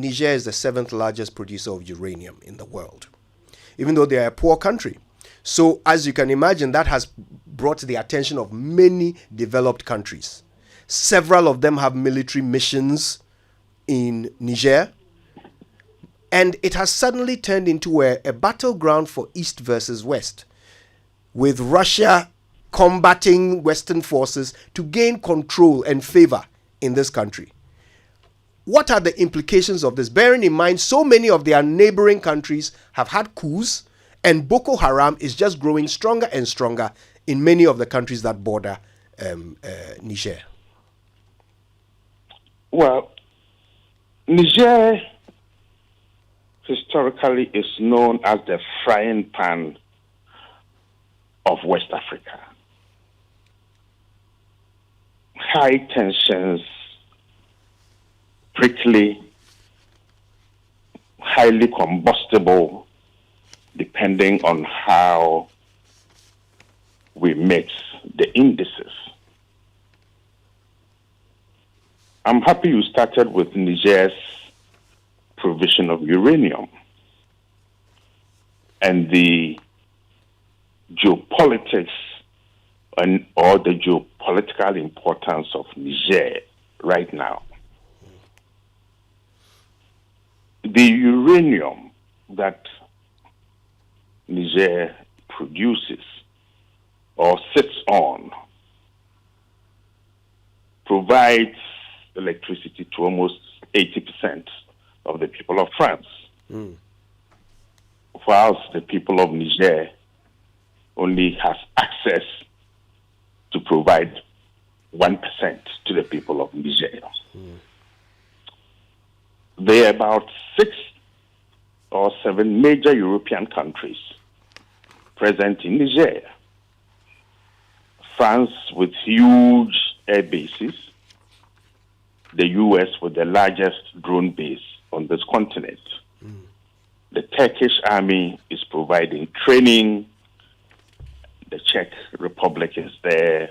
Niger is the seventh largest producer of uranium in the world, even though they are a poor country. So, as you can imagine, that has brought the attention of many developed countries. Several of them have military missions in Niger. And it has suddenly turned into a battleground for East versus West, with Russia combating Western forces to gain control and favor in this country. What are the implications of this? Bearing in mind, so many of their neighboring countries have had coups, and Boko Haram is just growing stronger and stronger in many of the countries that border Niger. Well, Niger historically is known as the frying pan of West Africa. High tensions, prickly, highly combustible, depending on how we mix the indices. I'm happy you started with Niger's provision of uranium and the geopolitics or the geopolitical importance of Niger right now. The uranium that Niger produces or sits on provides electricity to almost 80% of the people of France. Whilst the people of Niger only has access to provide 1% to the people of Niger. There are about 6 or 7 major European countries present in Niger. France with huge air bases, the US with the largest drone base on this continent. The Turkish army is providing training. The Czech Republic is there.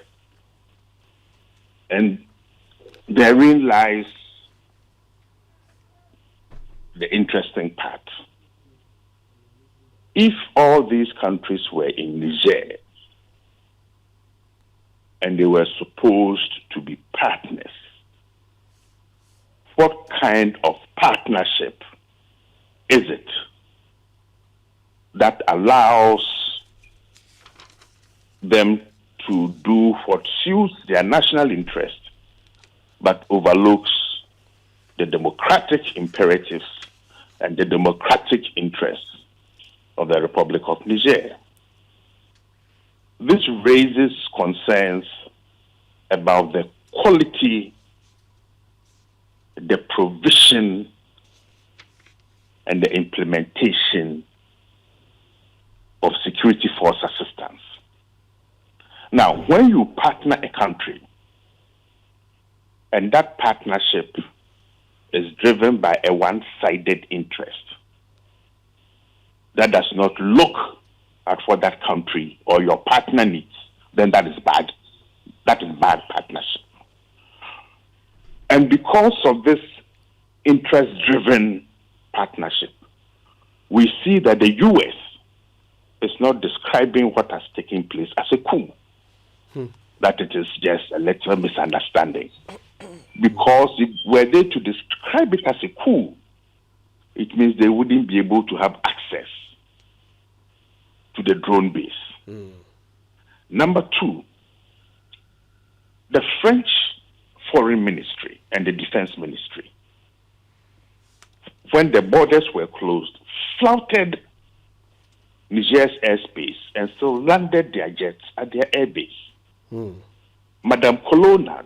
And therein lies the interesting part. If all these countries were in Niger and they were supposed to be partners, what kind of partnership is it that allows them to do what suits their national interest but overlooks the democratic imperatives and the democratic interests of the Republic of Niger? This raises concerns about the quality, the provision, and the implementation of security force assistance. Now, when you partner a country, and that partnership is driven by a one-sided interest that does not look at what that country or your partner needs, then that is bad. That is bad partnership. And because of this interest-driven partnership, we see that the U.S. is not describing what has taken place as a coup, that it is just a little misunderstanding. Because if were they to describe it as a coup, it means they wouldn't be able to have access to the drone base. Number 2, the French Foreign Ministry and the Defense Ministry, when the borders were closed, flouted Niger's airspace and still landed their jets at their airbase. Madame Colonna,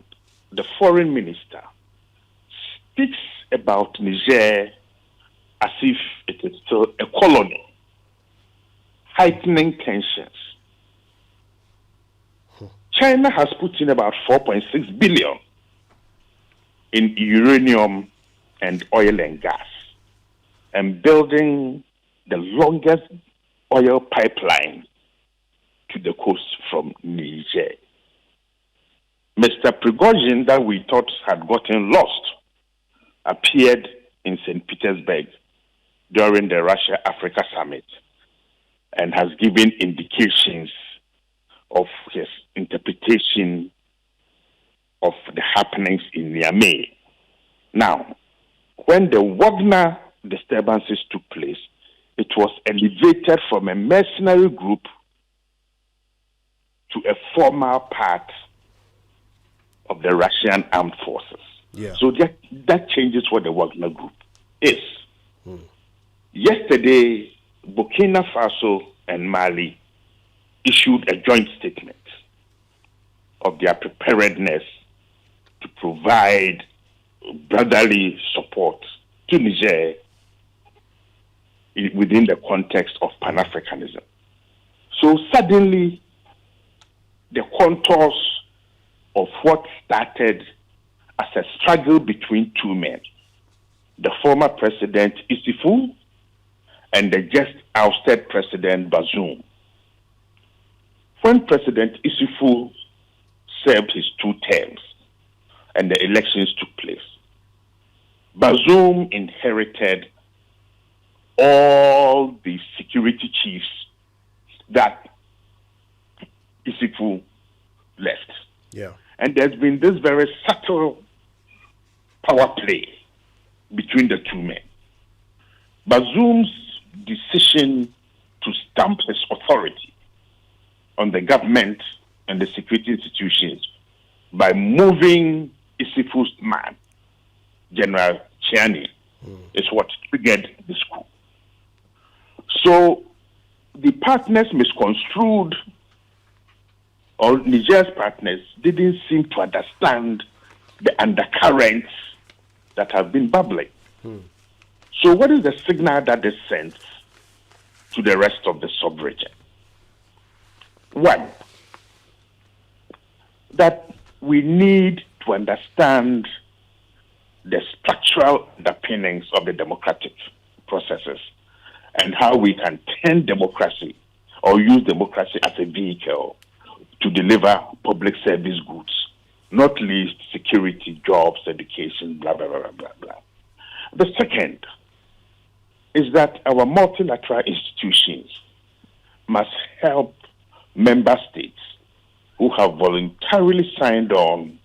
the foreign minister, speaks about Niger as if it is still a colony, heightening tensions. China has put in about 4.6 billion in uranium and oil and gas, and building the longest oil pipeline to the coast from Niger. Mr. Prigozhin, that we thought had gotten lost, appeared in St. Petersburg Petersburg during the Russia-Africa summit and has given indications of his interpretation of the happenings in Niamey. Now, when the Wagner disturbances took place, it was elevated from a mercenary group to a formal part of the Russian armed forces. Yeah. So that changes what the Wagner group is. Yesterday, Burkina Faso and Mali issued a joint statement of their preparedness to provide brotherly support to Niger within the context of Pan-Africanism. So suddenly, the contours of what started as a struggle between two men, the former president Issoufou and the just ousted president Bazoum. When President Issoufou served his 2 terms and the elections took place, Bazoum inherited all the security chiefs that Issoufou left. Yeah. And there's been this very subtle power play between the two men. Bazoum's decision to stamp his authority on the government and the security institutions by moving Issoufou's man, General Chiani, is what triggered this coup. So the partners misconstrued, or Niger's partners didn't seem to understand the undercurrents that have been bubbling. So what is the signal that this sends to the rest of the sub-region? One, that we need to understand the structural underpinnings of the democratic processes and how we can turn democracy or use democracy as a vehicle to deliver public service goods, not least security, jobs, education, blah, blah, blah, blah, blah, blah. The second is that our multilateral institutions must help member states who have voluntarily signed on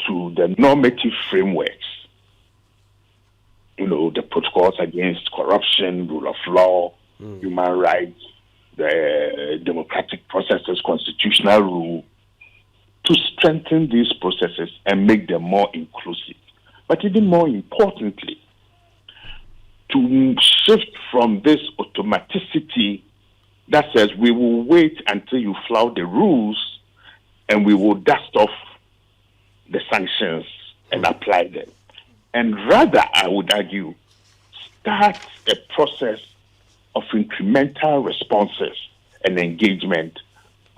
to the normative frameworks, the protocols against corruption, rule of law, human rights, the democratic processes, constitutional rule, to strengthen these processes and make them more inclusive. But even more importantly, to shift from this automaticity that says we will wait until you flout the rules and we will dust off the sanctions and apply them. And rather, I would argue, start a process of incremental responses and engagement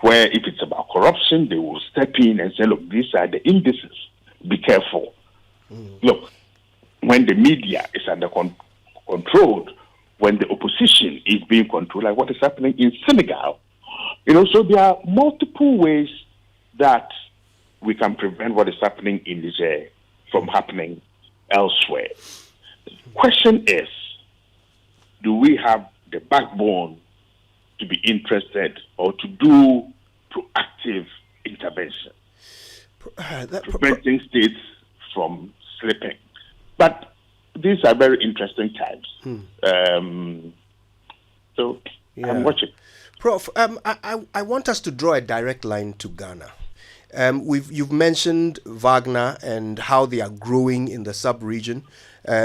where if it's about corruption, they will step in and say, look, these are the indices. Be careful. Look, when the media is under control, when the opposition is being controlled, like what is happening in Senegal, so there are multiple ways that we can prevent what is happening in Niger from happening elsewhere. The question is, do we have the backbone to be interested or to do proactive intervention, preventing states from slipping? But these are very interesting times. So I'm watching. Prof, I want us to draw a direct line to Ghana. You've mentioned Wagner and how they are growing in the sub-region.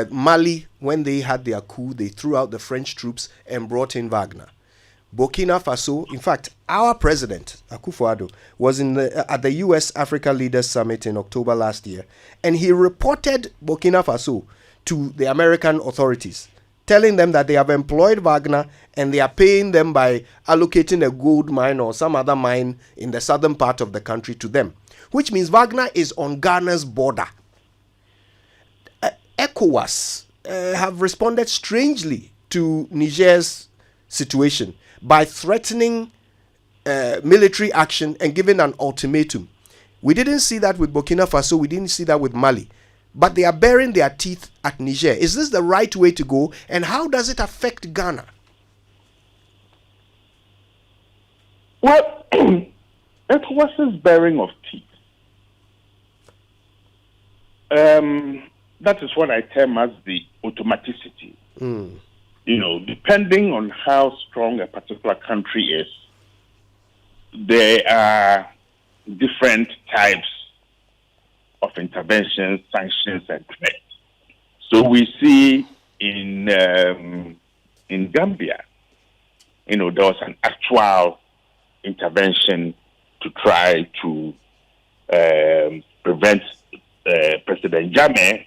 Mali, when they had their coup, they threw out the French troops and brought in Wagner. Burkina Faso, in fact, our president, Akufo-Addo, was at the U.S. Africa Leaders Summit in October last year, and he reported Burkina Faso to the American authorities, telling them that they have employed Wagner and they are paying them by allocating a gold mine or some other mine in the southern part of the country to them, which means Wagner is on Ghana's border. ECOWAS have responded strangely to Niger's situation by threatening military action and giving an ultimatum. We didn't see that with Burkina Faso, we didn't see that with Mali, but they are baring their teeth at Niger? Is this the right way to go? And how does it affect Ghana? Well, ECOWAS's bearing of teeth. That is what I term as the automaticity. You know, depending on how strong a particular country is, there are different types of interventions, sanctions, and threats. So we see in Gambia, you know, there was an actual intervention to try to prevent President Jammeh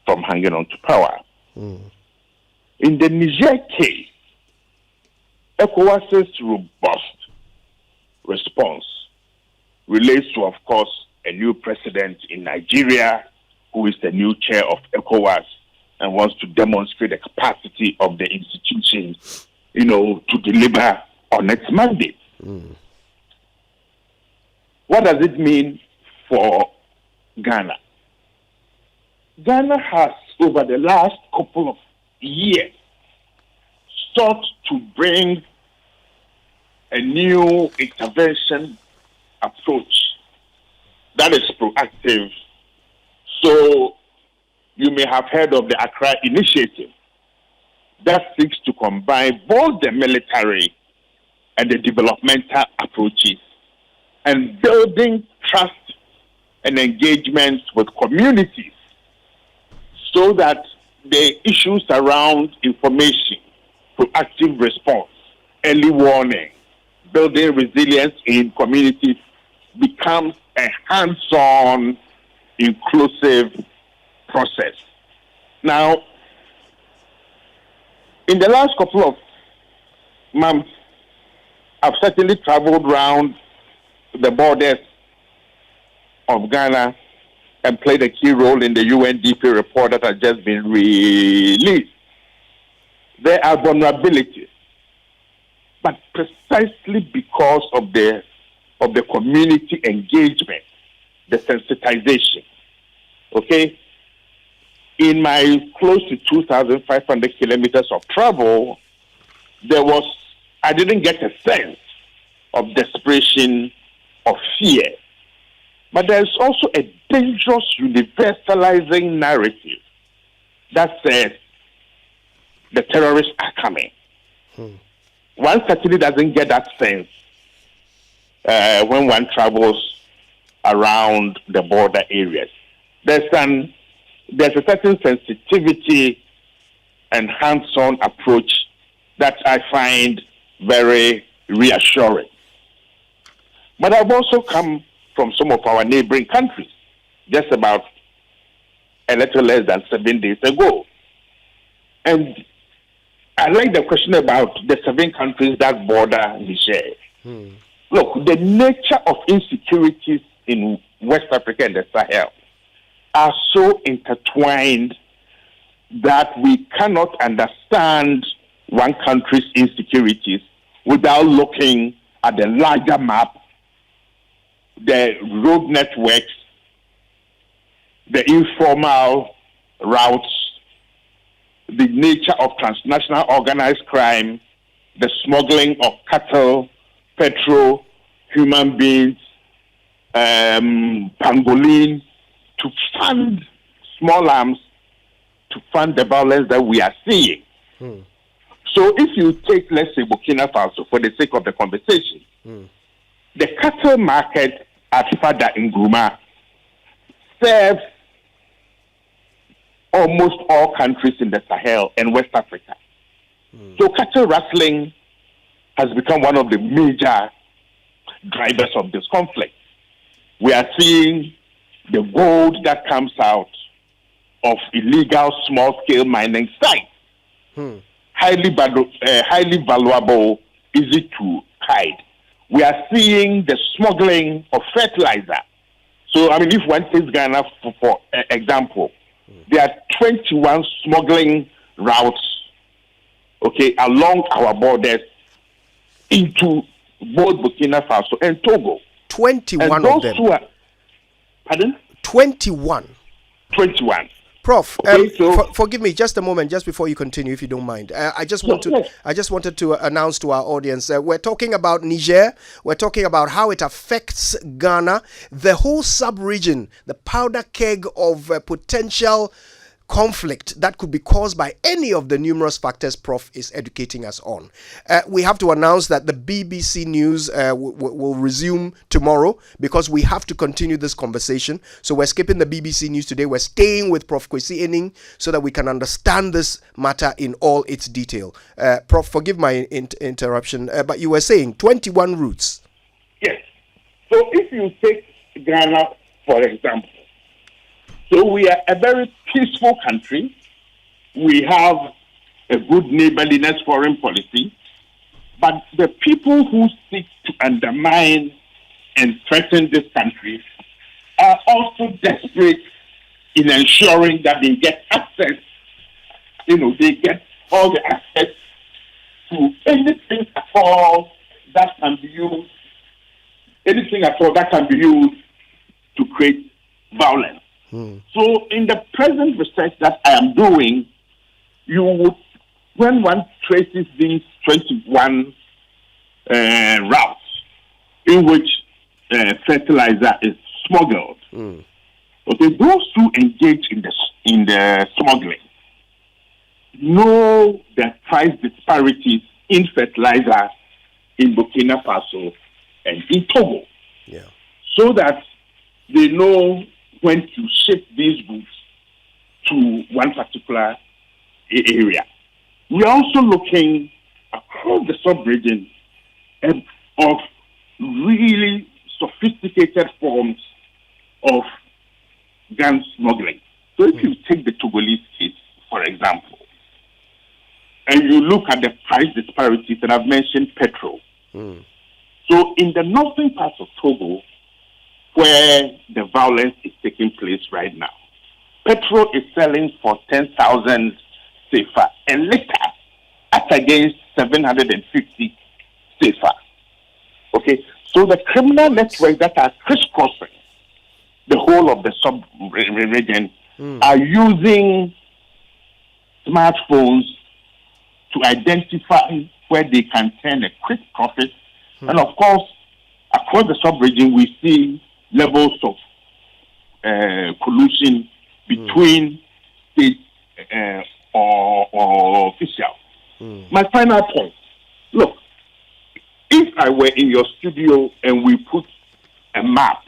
from hanging on to power. In the Niger case, ECOWAS's robust response relates to, of course, a new president in Nigeria who is the new chair of ECOWAS and wants to demonstrate the capacity of the institution, you know, to deliver on its mandate. What does it mean for Ghana? Ghana has, over the last couple of years, sought to bring a new intervention approach that is proactive. So you may have heard of the Accra Initiative that seeks to combine both the military and the developmental approaches and building trust and engagement with communities so that the issues around information, proactive response, early warning, building resilience in communities becomes a hands-on, inclusive process. Now, in the last couple of months, I've certainly traveled around the borders of Ghana and played a key role in the UNDP report that has just been released. There are vulnerabilities, but precisely because of the community engagement, the sensitization. Okay? In my close to 2,500 kilometers of travel, I didn't get a sense of desperation, of fear. But there's also a dangerous universalizing narrative that says the terrorists are coming. One certainly doesn't get that sense when one travels around the border areas. There's a certain sensitivity and hands-on approach that I find very reassuring. But I've also come from some of our neighboring countries, just about a little less than 7 days ago. And I like the question about the 7 countries that border Niger. Look, the nature of insecurities in West Africa and the Sahel are so intertwined that we cannot understand one country's insecurities without looking at the larger map, the road networks, the informal routes, the nature of transnational organized crime, the smuggling of cattle, petrol, human beings, pangolin, to fund small arms, to fund the violence that we are seeing. So if you take, let's say, Burkina Faso, for the sake of the conversation, the cattle market at Fada in Gruma serves almost all countries in the Sahel and West Africa. So cattle rustling has become one of the major drivers of this conflict. We are seeing the gold that comes out of illegal small-scale mining sites, highly valuable, easy to hide. We are seeing the smuggling of fertilizer. So, I mean, if one takes Ghana for example, there are 21 smuggling routes, okay, along our borders into both Burkina Faso and Togo. 21 and of them. Pardon? 21. 21. Prof, Okay, so forgive me just a moment, just before you continue, if you don't mind. I just wanted to announce to our audience, we're talking about Niger. We're talking about how it affects Ghana, the whole sub-region, the powder keg of potential conflict that could be caused by any of the numerous factors Prof is educating us on. We have to announce that the BBC News will resume tomorrow because we have to continue this conversation. So we're skipping the BBC News today. We're staying with Prof Kwasi Aning so that we can understand this matter in all its detail. Prof, forgive my interruption, but you were saying 21 routes. yes. So if you take Ghana, for example, so we are a very peaceful country. We have a good neighborliness foreign policy. But the people who seek to undermine and threaten this country are also desperate in ensuring that they get access. They get all the access to anything at all that can be used, to create violence. So in the present research that I am doing, when one traces these 21 routes in which fertilizer is smuggled, okay, those who engage in the smuggling know the price disparities in fertilizer in Burkina Faso and in Togo, so that they know when to ship these goods to one particular area. We are also looking across the sub-region of really sophisticated forms of gun smuggling. So if you take the Togolese case, for example, and you look at the price disparities, and I've mentioned petrol. So in the northern parts of Togo, where the violence is taking place right now, petrol is selling for 10,000 CFA a liter, as against 750 CFA. Okay, so the criminal networks that are crisscrossing the whole of the sub-region are using smartphones to identify where they can turn a quick profit. And of course, across the sub-region, we see levels of collusion between state or officials. My final point, look, if I were in your studio and we put a map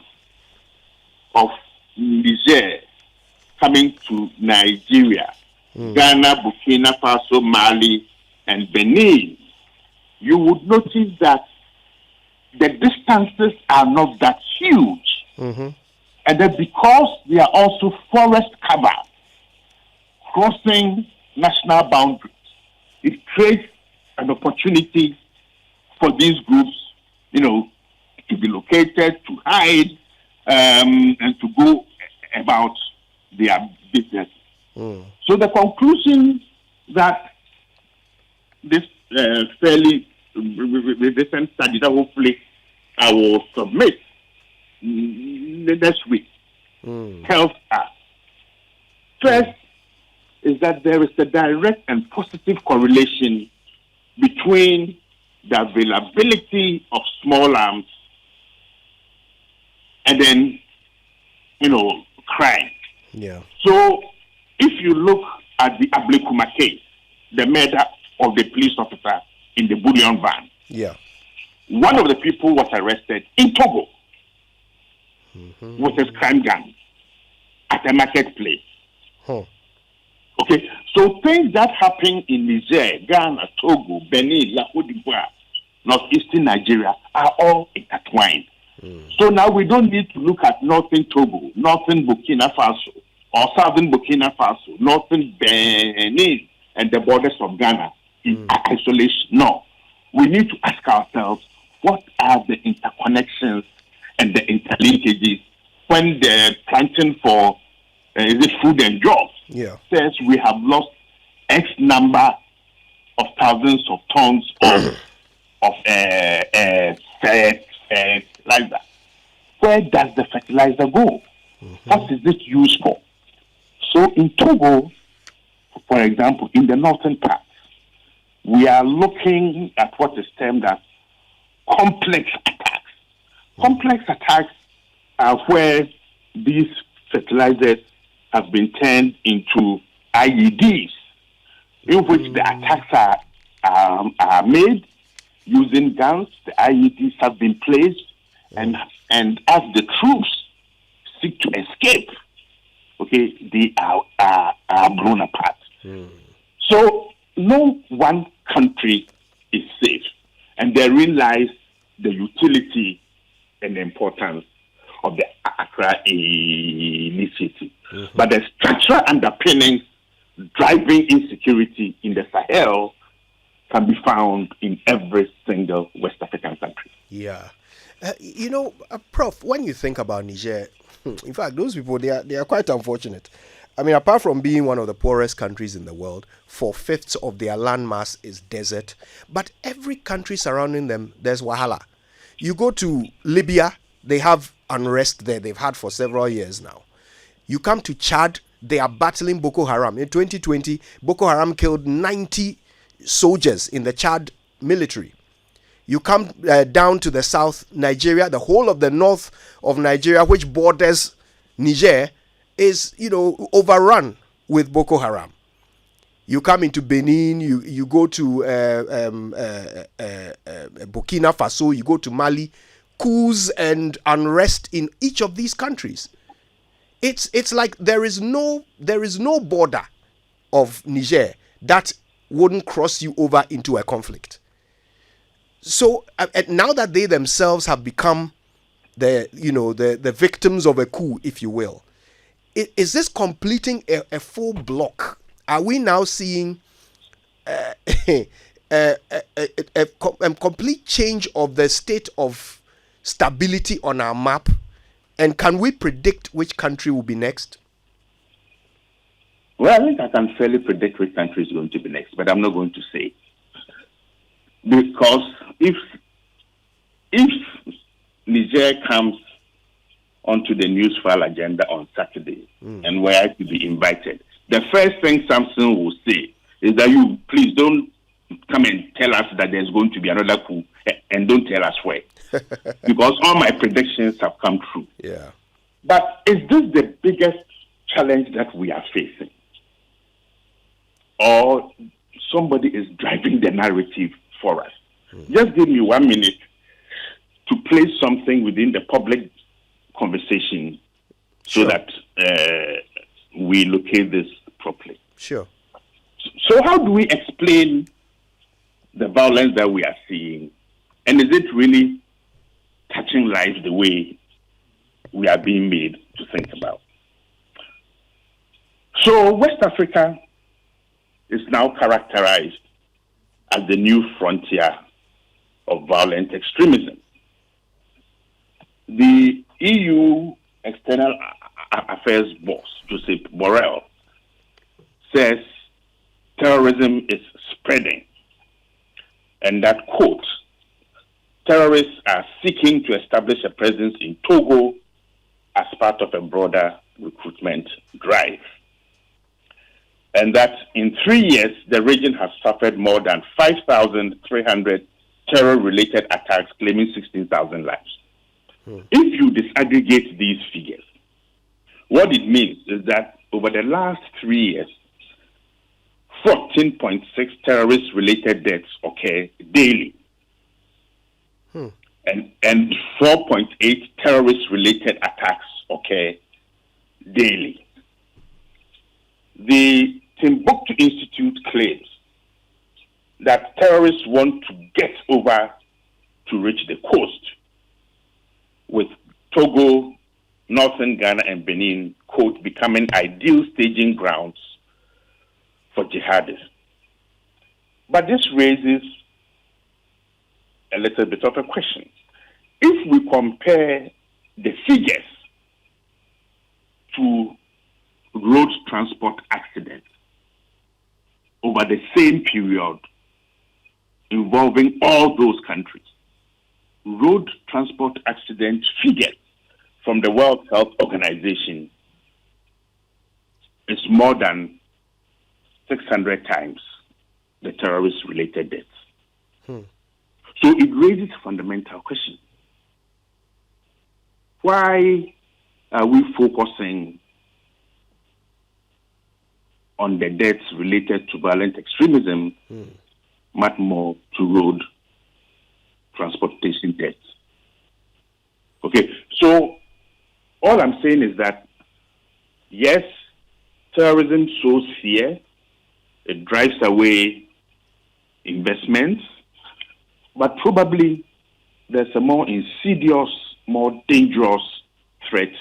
of Niger coming to Nigeria, Ghana, Burkina Faso, Mali, and Benin, you would notice that the distances are not that huge. And that because they are also forest cover, crossing national boundaries, it creates an opportunity for these groups, to be located, to hide, and to go about their business. So the conclusion that this fairly recent study that hopefully I will submit next week tells us, first, is that there is a direct and positive correlation between the availability of small arms and then, crime. So if you look at the Ablekuma case, the murder of the police officer in the bullion van, one of the people was arrested in Togo with his crime gun at a marketplace. Okay, so things that happen in Niger, Ghana, Togo, Benin, La Côte d'Ivoire, northeastern Nigeria are all intertwined. So now we don't need to look at northern Togo, northern Burkina Faso, or southern Burkina Faso, northern Benin, and the borders of Ghana in isolation. No, we need to ask ourselves, what are the interconnections and the interlinkages when the planting for food and jobs says we have lost X number of thousands of tons of fertilizer. Where does the fertilizer go? What is it used for? So in Togo, for example, in the northern part, we are looking at what is termed as complex attacks. Complex attacks are where these fertilizers have been turned into IEDs, in which the attacks are made using guns. The IEDs have been placed, and as the troops seek to escape, okay, they are blown apart. So no one country is safe, and therein lies the utility and the importance of the Accra initiative. But the structural underpinnings driving insecurity in the Sahel can be found in every single West African country. Yeah. Prof, when you think about Niger, in fact, those people, they are quite unfortunate. I mean, apart from being one of the poorest countries in the world, 4/5 of their landmass is desert. But every country surrounding them, there's wahala. You go to Libya, they have unrest there. They've had for several years now. You come to Chad, they are battling Boko Haram. In 2020, Boko Haram killed 90 soldiers in the Chad military. You come down to the south, Nigeria, the whole of the north of Nigeria, which borders Niger, is, overrun with Boko Haram. You come into Benin, you go to Burkina Faso, you go to Mali, coups and unrest in each of these countries. It's like there is no border of Niger that wouldn't cross you over into a conflict. So now that they themselves have become the victims of a coup, if you will, is this completing a full block? Are we now seeing a complete change of the state of stability on our map? And can we predict which country will be next? Well, I think I can fairly predict which country is going to be next, but I'm not going to say. Because if Niger comes onto the news file agenda on Saturday and were to be invited, the first thing Samson will say is that you please don't come and tell us that there's going to be another coup, and don't tell us where. Because all my predictions have come true. Yeah. But is this the biggest challenge that we are facing? Or somebody is driving the narrative for us? Just give me 1 minute to place something within the public conversation so that we locate this properly. Sure. So how do we explain the violence that we are seeing? And is it really touching lives the way we are being made to think about? So West Africa is now characterized as the new frontier of violent extremism. The EU External Affairs boss, Joseph Borrell, says terrorism is spreading, and that, quote, terrorists are seeking to establish a presence in Togo as part of a broader recruitment drive. And that in 3 years, the region has suffered more than 5,300 terror-related attacks, claiming 16,000 lives. If you disaggregate these figures, what it means is that over the last 3 years, 14.6 terrorist-related deaths occur daily. And 4.8 terrorist-related attacks occur daily. The Timbuktu Institute claims that terrorists want to get over to reach the coast, with Togo, northern Ghana, and Benin, quote, becoming ideal staging grounds for jihadists. But this raises a little bit of a question. If we compare the figures to road transport accidents over the same period involving all those countries, road transport accident figures from the World Health Organization is more than 600 times the terrorist-related deaths. So it raises a fundamental question. Why are we focusing on the deaths related to violent extremism much more to road transportation deaths? Okay, so all I'm saying is that, yes, terrorism sows fear. It drives away investments, but probably there's a more insidious, more dangerous threat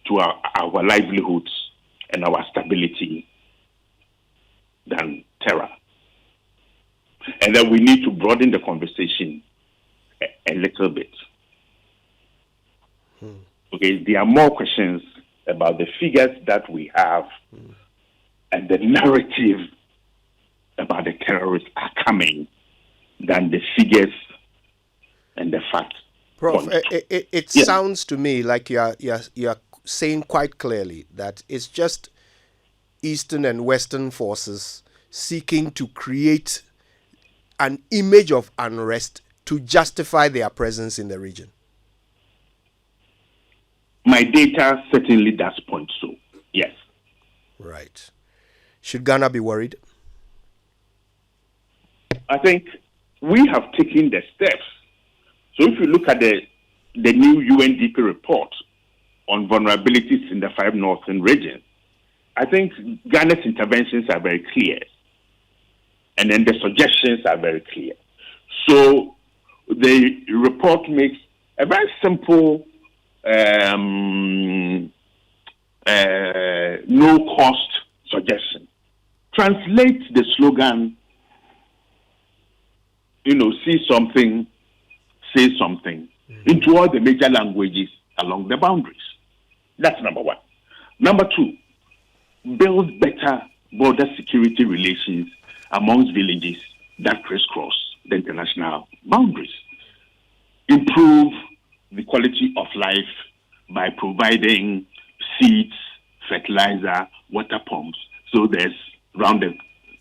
to our livelihoods and our stability than terror. And then we need to broaden the conversation a little bit. Okay, there are more questions about the figures that we have and the narrative about the terrorists are coming than the figures and the facts. Prof, it sounds to me like you're saying quite clearly that it's just Eastern and Western forces seeking to create an image of unrest to justify their presence in the region. My data certainly does point so, yes. Right. Should Ghana be worried? I think we have taken the steps. So if you look at the new UNDP report on vulnerabilities in the 5 northern regions, I think Ghana's interventions are very clear. And then the suggestions are very clear. So the report makes a very simple no-cost suggestion. Translate the slogan, see something, say something, into all the major languages along the boundaries. That's number one. Number two, build better border security relations amongst villages that crisscross the international boundaries. Improve the quality of life by providing seeds, fertilizer, water pumps, so there's round the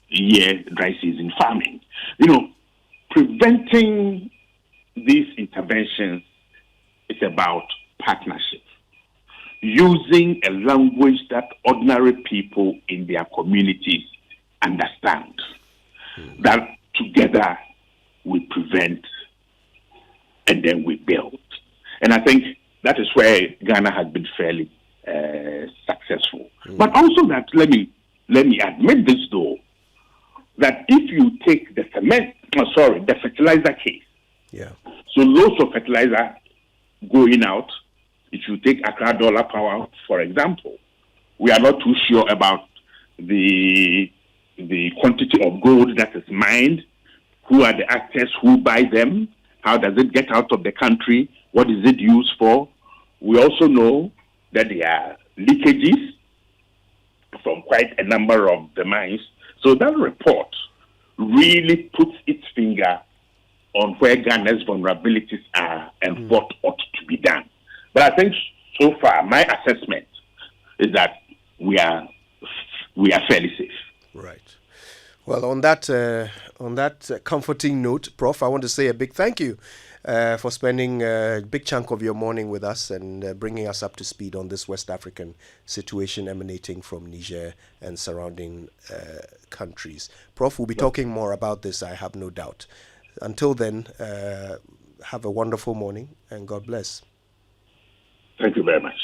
year dry season farming. Preventing these interventions is about partnership. Using a language that ordinary people in their communities understand. That together we prevent and then we build. And I think that is where Ghana has been fairly successful. But also that, let me admit this though, that if you take the fertilizer case, so loads of fertilizer going out, if you take Accra Dollar Power, for example, we are not too sure about the quantity of gold that is mined, who are the actors who buy them, how does it get out of the country, what is it used for. We also know that there are leakages from quite a number of the mines. So that report really puts its finger on where Ghana's vulnerabilities are and what ought to be done. But I think so far, my assessment is that we are fairly safe. Right. Well, on that comforting note, Prof, I want to say a big thank you for spending a big chunk of your morning with us and bringing us up to speed on this West African situation emanating from Niger and surrounding countries. Prof, we'll be talking more about this, I have no doubt. Until then, have a wonderful morning and God bless. Thank you very much.